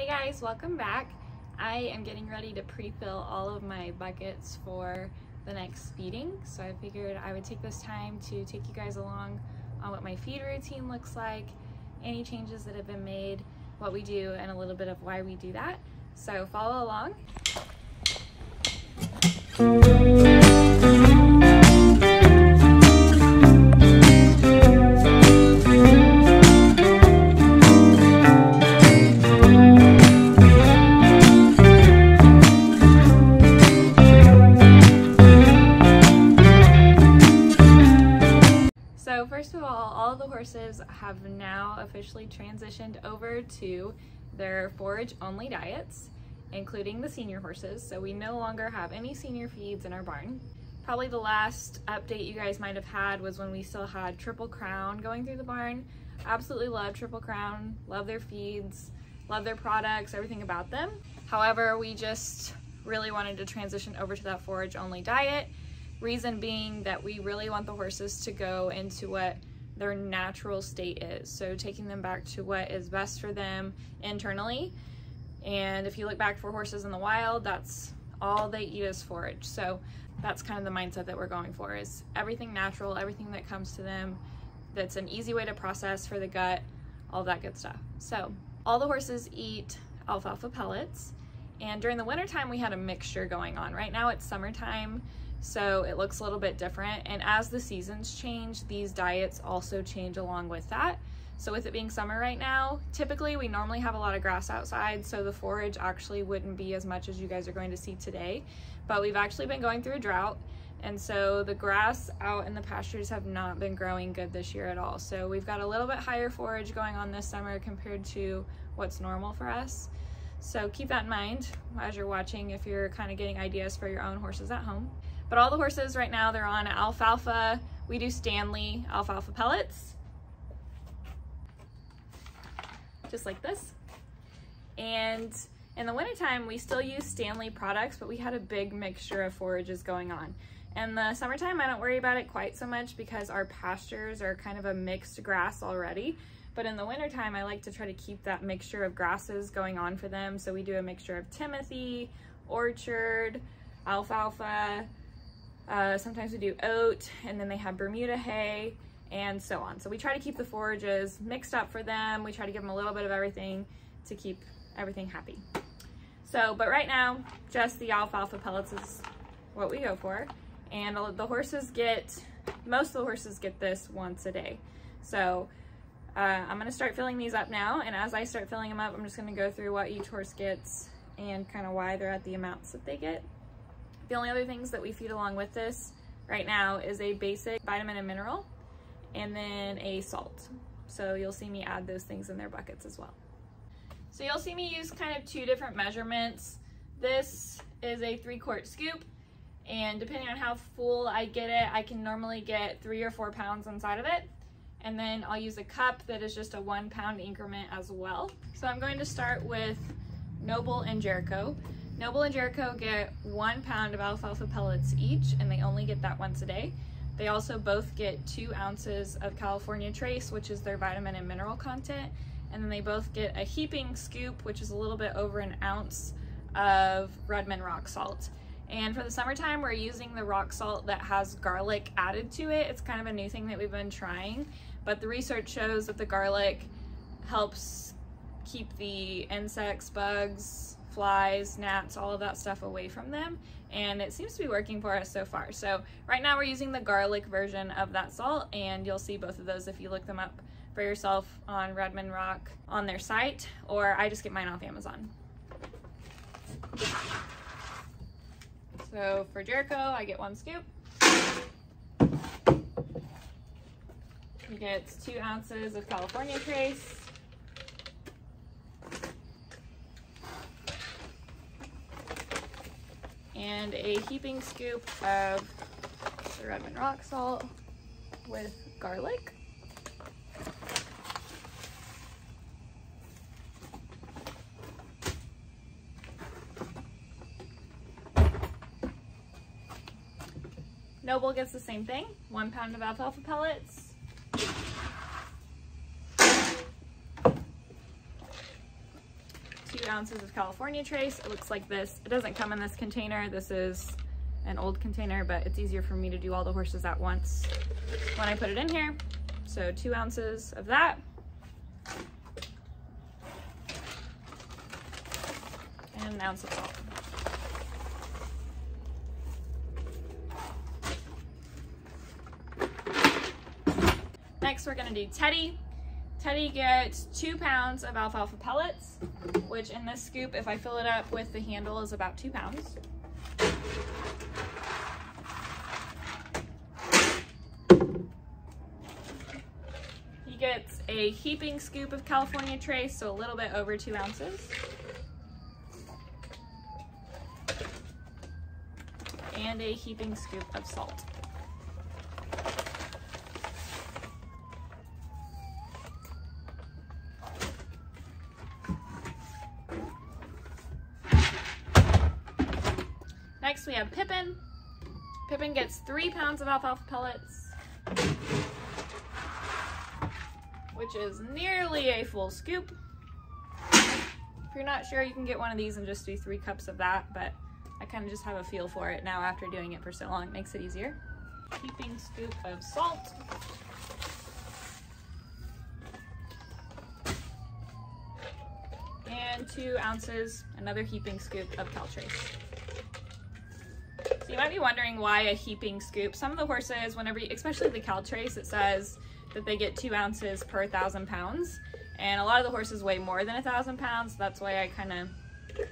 Hey guys, welcome back. I am getting ready to pre-fill all of my buckets for the next feeding, so I figured I would take this time to take you guys along on what my feed routine looks like, any changes that have been made, what we do, and a little bit of why we do that. So follow along. So first of all of the horses have now officially transitioned over to their forage only diets, including the senior horses. So we no longer have any senior feeds in our barn. Probably the last update you guys might have had was when we still had Triple Crown going through the barn. Absolutely love Triple Crown, love their feeds, love their products, everything about them. However, we just really wanted to transition over to that forage only diet. Reason being that we really want the horses to go into what their natural state is. So taking them back to what is best for them internally. And if you look back for horses in the wild, that's all they eat is forage. So that's kind of the mindset that we're going for, is everything natural, everything that comes to them, that's an easy way to process for the gut, all that good stuff. So all the horses eat alfalfa pellets. And during the wintertime, we had a mixture going on. Right now it's summertime, so it looks a little bit different. And as the seasons change, these diets also change along with that. So with it being summer right now, typically we normally have a lot of grass outside, so the forage actually wouldn't be as much as you guys are going to see today. But we've actually been going through a drought, and so the grass out in the pastures have not been growing good this year at all. So we've got a little bit higher forage going on this summer compared to what's normal for us. So keep that in mind as you're watching, if you're kind of getting ideas for your own horses at home. But all the horses right now, they're on alfalfa. We do Stanley alfalfa pellets, just like this. And in the wintertime, we still use Stanley products, but we had a big mixture of forages going on. In the summertime, I don't worry about it quite so much because our pastures are kind of a mixed grass already. But in the wintertime, I like to try to keep that mixture of grasses going on for them. So we do a mixture of Timothy, orchard, alfalfa, sometimes we do oat, and then they have Bermuda hay, and so on. So we try to keep the forages mixed up for them. We try to give them a little bit of everything to keep everything happy. So, but right now, just the alfalfa pellets is what we go for. And the horses most of the horses get this once a day. So I'm gonna start filling these up now. And as I start filling them up, I'm just gonna go through what each horse gets and kind of why they're at the amounts that they get. The only other things that we feed along with this right now is a basic vitamin and mineral, and then a salt. So you'll see me add those things in their buckets as well. So you'll see me use kind of two different measurements. This is a 3-quart scoop, and depending on how full I get it, I can normally get 3 or 4 pounds inside of it. And then I'll use a cup that is just a 1 pound increment as well. So I'm going to start with Noble and Jericho. Noble and Jericho get 1 pound of alfalfa pellets each, and they only get that once a day. They also both get 2 ounces of California Trace, which is their vitamin and mineral content. And then they both get a heaping scoop, which is a little bit over an ounce of Redmond rock salt. And for the summertime, we're using the rock salt that has garlic added to it. It's kind of a new thing that we've been trying, but the research shows that the garlic helps keep the insects, bugs, flies, gnats, all of that stuff away from them, and it seems to be working for us so far. So right now we're using the garlic version of that salt, and you'll see both of those if you look them up for yourself on Redmond Rock on their site, or I just get mine off Amazon. So for Jericho, I get 1 scoop. He gets 2 ounces of California Trace, and a heaping scoop of the Redmond rock salt with garlic. Noble gets the same thing, 1 pound of alfalfa pellets, 2 2 ounces of California Trace. It looks like this. It doesn't come in this container. This is an old container, but it's easier for me to do all the horses at once when I put it in here. So 2 ounces of that. And an ounce of salt. Next, we're gonna do Teddy. Teddy gets 2 pounds of alfalfa pellets, which in this scoop, if I fill it up with the handle, is about 2 pounds. He gets a heaping scoop of California Trace, so a little bit over 2 ounces. And a heaping scoop of salt. Next we have Pippin. Pippin gets 3 pounds of alfalfa pellets, which is nearly a full scoop. If you're not sure, you can get one of these and just do 3 cups of that, but I kind of just have a feel for it now after doing it for so long. It makes it easier. Heaping scoop of salt. And 2 ounces, another heaping scoop of Cal Trace. So you might be wondering why a heaping scoop. Some of the horses, whenever, especially the Cal Trace, it says that they get 2 ounces per 1,000 pounds. And a lot of the horses weigh more than 1,000 pounds. So that's why I kind of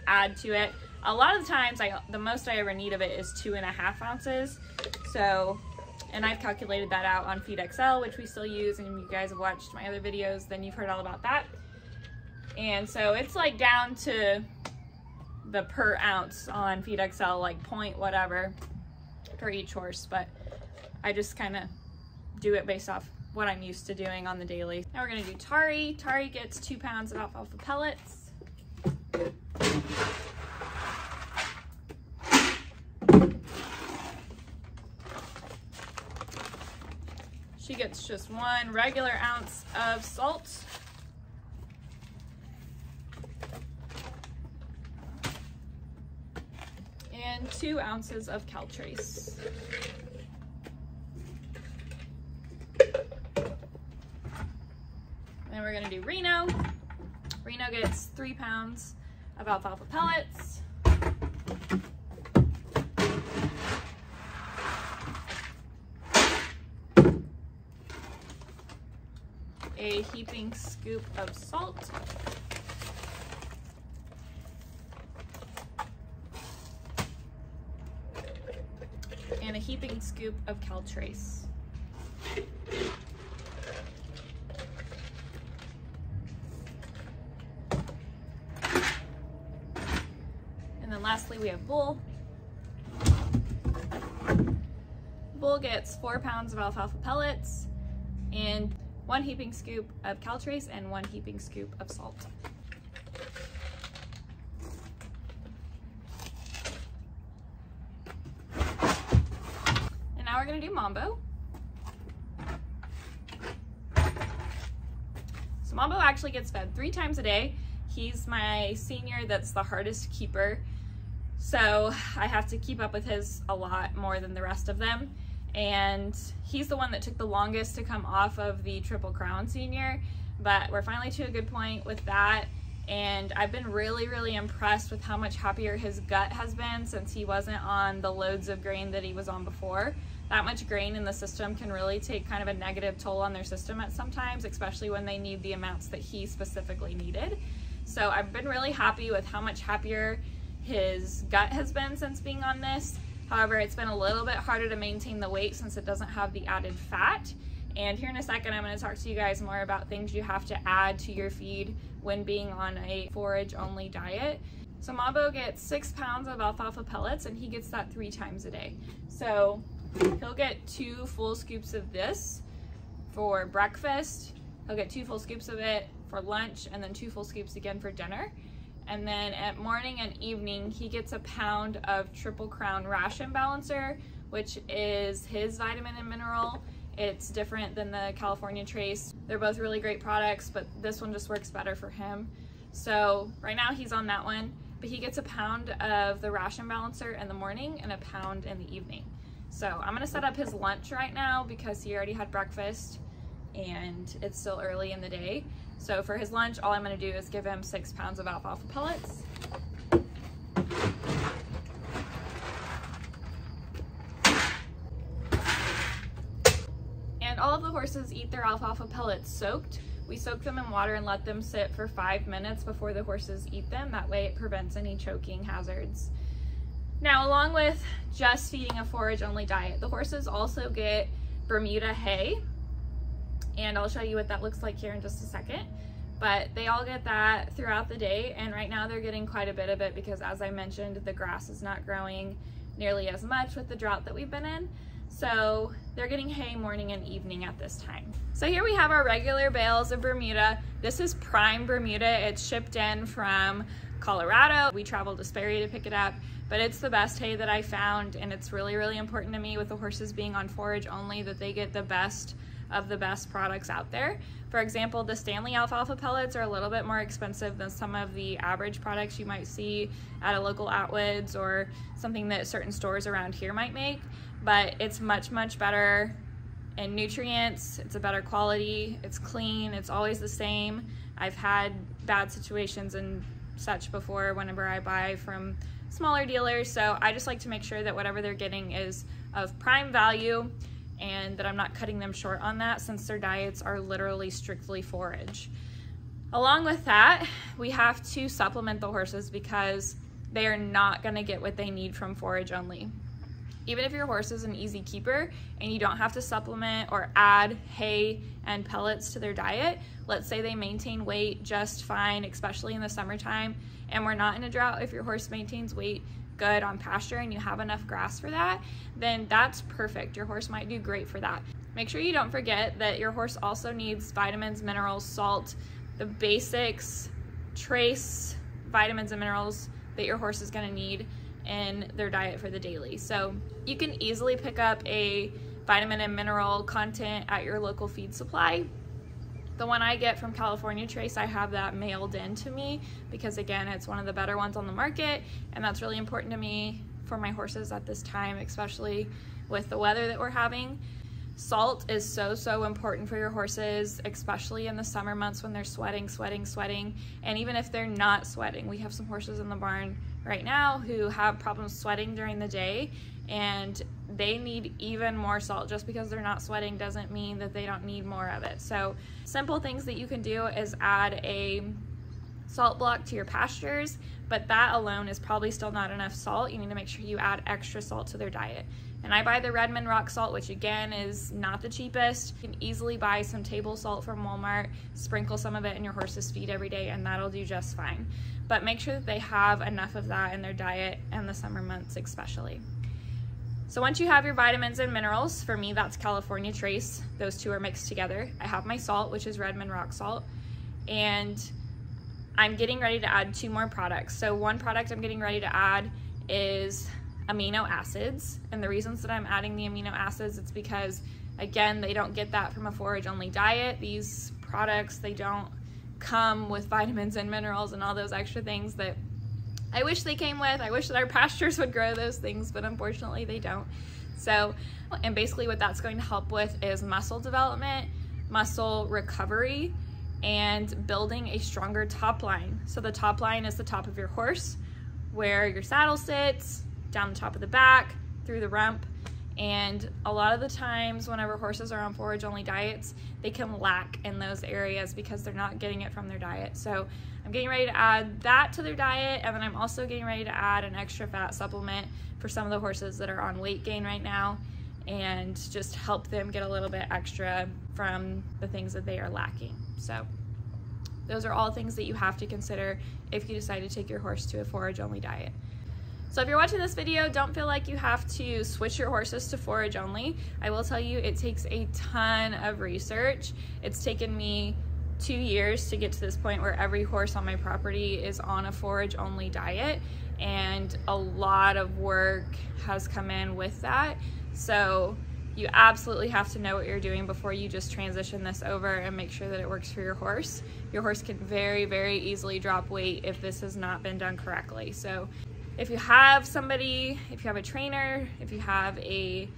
add to it. A lot of the times, the most I ever need of it is 2.5 ounces. So, and I've calculated that out on Feed XL, which we still use. And if you guys have watched my other videos, then you've heard all about that. And so it's like down to the per ounce on Feed XL, like point whatever for each horse, but I just kind of do it based off what I'm used to doing on the daily. Now we're gonna do Tari. Tari gets 2 pounds of alfalfa pellets. She gets just 1 regular ounce of salt. And 2 ounces of Cal Trace. Then we're gonna do Reno. Reno gets 3 pounds of alfalfa pellets. A heaping scoop of salt. And a heaping scoop of Cal Trace. And then lastly we have Bull. Bull gets 4 pounds of alfalfa pellets and 1 heaping scoop of Cal Trace and 1 heaping scoop of salt. Now we're gonna do Mambo. So Mambo actually gets fed 3 times a day. He's my senior that's the hardest keeper. So I have to keep up with his a lot more than the rest of them. And he's the one that took the longest to come off of the Triple Crown senior, but we're finally to a good point with that. And I've been really, really impressed with how much happier his gut has been since he wasn't on the loads of grain that he was on before. That much grain in the system can really take kind of a negative toll on their system at sometimes, especially when they need the amounts that he specifically needed. So I've been really happy with how much happier his gut has been since being on this. However, it's been a little bit harder to maintain the weight since it doesn't have the added fat. And here in a second, I'm going to talk to you guys more about things you have to add to your feed when being on a forage only diet. So Mambo gets 6 pounds of alfalfa pellets and he gets that 3 times a day. So he'll get 2 full scoops of this for breakfast. He'll get 2 full scoops of it for lunch and then 2 full scoops again for dinner. And then at morning and evening, he gets 1 pound of Triple Crown Ration Balancer, which is his vitamin and mineral. It's different than the California Trace. They're both really great products, but this one just works better for him. So right now he's on that one, but he gets a pound of the ration balancer in the morning and a pound in the evening. So I'm gonna set up his lunch right now because he already had breakfast and it's still early in the day. So for his lunch, all I'm gonna do is give him 6 pounds of alfalfa pellets. And all of the horses eat their alfalfa pellets soaked. We soak them in water and let them sit for 5 minutes before the horses eat them. That way it prevents any choking hazards. Now, along with just feeding a forage only diet, the horses also get Bermuda hay. And I'll show you what that looks like here in just a second. But they all get that throughout the day. And right now they're getting quite a bit of it because, as I mentioned, the grass is not growing nearly as much with the drought that we've been in. So they're getting hay morning and evening at this time. So here we have our regular bales of Bermuda. This is prime Bermuda. It's shipped in from Colorado. We traveled to Sperry to pick it up, but it's the best hay that I found, and it's really, really important to me with the horses being on forage only that they get the best of the best products out there. For example, the Stanley alfalfa pellets are a little bit more expensive than some of the average products you might see at a local Atwoods or something that certain stores around here might make, but it's much, much better in nutrients. It's a better quality, it's clean, it's always the same. I've had bad situations and such before whenever I buy from smaller dealers, so I just like to make sure that whatever they're getting is of prime value and that I'm not cutting them short on that, since their diets are literally strictly forage. Along with that, we have to supplement the horses because they are not gonna get what they need from forage only. Even if your horse is an easy keeper and you don't have to supplement or add hay and pellets to their diet, let's say they maintain weight just fine, especially in the summertime, and we're not in a drought, if your horse maintains weight good on pasture and you have enough grass for that, then that's perfect. Your horse might do great for that. Make sure you don't forget that your horse also needs vitamins, minerals, salt, the basics, trace vitamins and minerals that your horse is going to need in their diet for the daily. So you can easily pick up a vitamin and mineral content at your local feed supply. The one I get from California Trace, I have that mailed in to me because, again, it's one of the better ones on the market, and that's really important to me for my horses at this time, especially with the weather that we're having. Salt is so, so important for your horses, especially in the summer months when they're sweating. And even if they're not sweating, we have some horses in the barn right now who have problems sweating during the day, and they need even more salt. Just because they're not sweating doesn't mean that they don't need more of it. So simple things that you can do is add a salt block to your pastures, but that alone is probably still not enough salt. You need to make sure you add extra salt to their diet. And I buy the Redmond rock salt, which again is not the cheapest. You can easily buy some table salt from Walmart, sprinkle some of it in your horse's feed every day, and that'll do just fine. But make sure that they have enough of that in their diet in the summer months especially. So once you have your vitamins and minerals, for me that's California Trace, those two are mixed together. I have my salt, which is Redmond rock salt, and I'm getting ready to add 2 more products. So one product I'm getting ready to add is amino acids, and the reasons that I'm adding the amino acids, it's because, again, they don't get that from a forage only diet. These products, they don't come with vitamins and minerals and all those extra things that I wish they came with. I wish that our pastures would grow those things, but unfortunately they don't. So, and basically what that's going to help with is muscle development, muscle recovery, and building a stronger top line. So the top line is the top of your horse, where your saddle sits, down the top of the back, through the rump. And a lot of the times whenever horses are on forage only diets, they can lack in those areas because they're not getting it from their diet. So I'm getting ready to add that to their diet, and then I'm also getting ready to add an extra fat supplement for some of the horses that are on weight gain right now, and just help them get a little bit extra from the things that they are lacking. So those are all things that you have to consider if you decide to take your horse to a forage only diet. So if you're watching this video, don't feel like you have to switch your horses to forage only. I will tell you, it takes a ton of research. It's taken me 2 years to get to this point where every horse on my property is on a forage only diet, and a lot of work has come in with that. So you absolutely have to know what you're doing before you just transition this over and make sure that it works for your horse. Your horse can very, very easily drop weight if this has not been done correctly. So if you have somebody, if you have a trainer, if you have a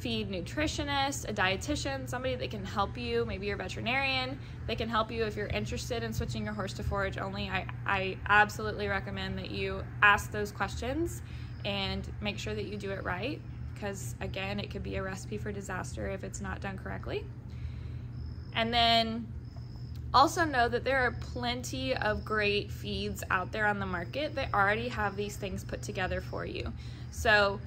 feed nutritionist, a dietitian, somebody that can help you, maybe your veterinarian, they can help you if you're interested in switching your horse to forage only. I absolutely recommend that you ask those questions and make sure that you do it right, because again, it could be a recipe for disaster if it's not done correctly. And then also know that there are plenty of great feeds out there on the market that already have these things put together for you. So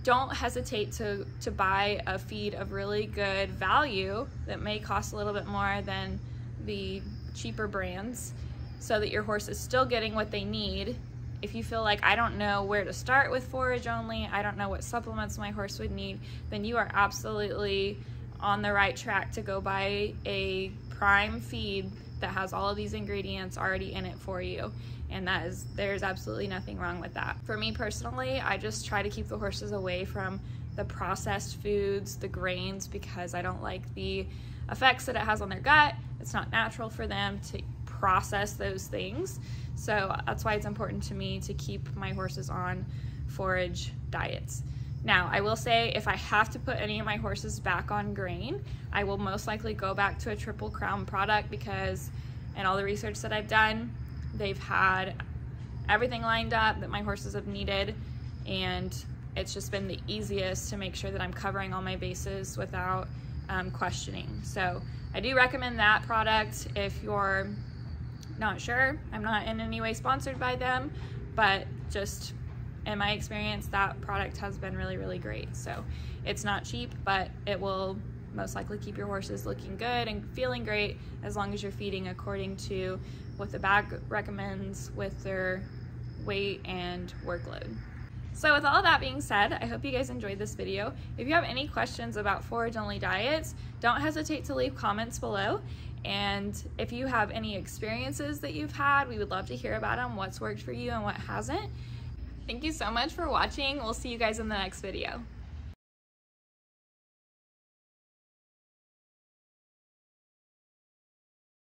don't hesitate to buy a feed of really good value that may cost a little bit more than the cheaper brands, so that your horse is still getting what they need. If you feel like, I don't know where to start with forage only, I don't know what supplements my horse would need, then you are absolutely on the right track to go buy a prime feed that has all of these ingredients already in it for you. And there's absolutely nothing wrong with that. For me personally, I just try to keep the horses away from the processed foods, the grains, because I don't like the effects that it has on their gut. It's not natural for them to process those things. So that's why it's important to me to keep my horses on forage diets. Now, I will say, if I have to put any of my horses back on grain, I will most likely go back to a Triple Crown product, because in all the research that I've done, they've had everything lined up that my horses have needed, and it's just been the easiest to make sure that I'm covering all my bases without questioning. So I do recommend that product if you're not sure. I'm not in any way sponsored by them, but just in my experience, that product has been really, really great. So it's not cheap, but it will most likely keep your horses looking good and feeling great, as long as you're feeding according to what the bag recommends with their weight and workload. So with all of that being said, I hope you guys enjoyed this video. If you have any questions about forage only diets, don't hesitate to leave comments below. And if you have any experiences that you've had, we would love to hear about them, what's worked for you and what hasn't. Thank you so much for watching. We'll see you guys in the next video.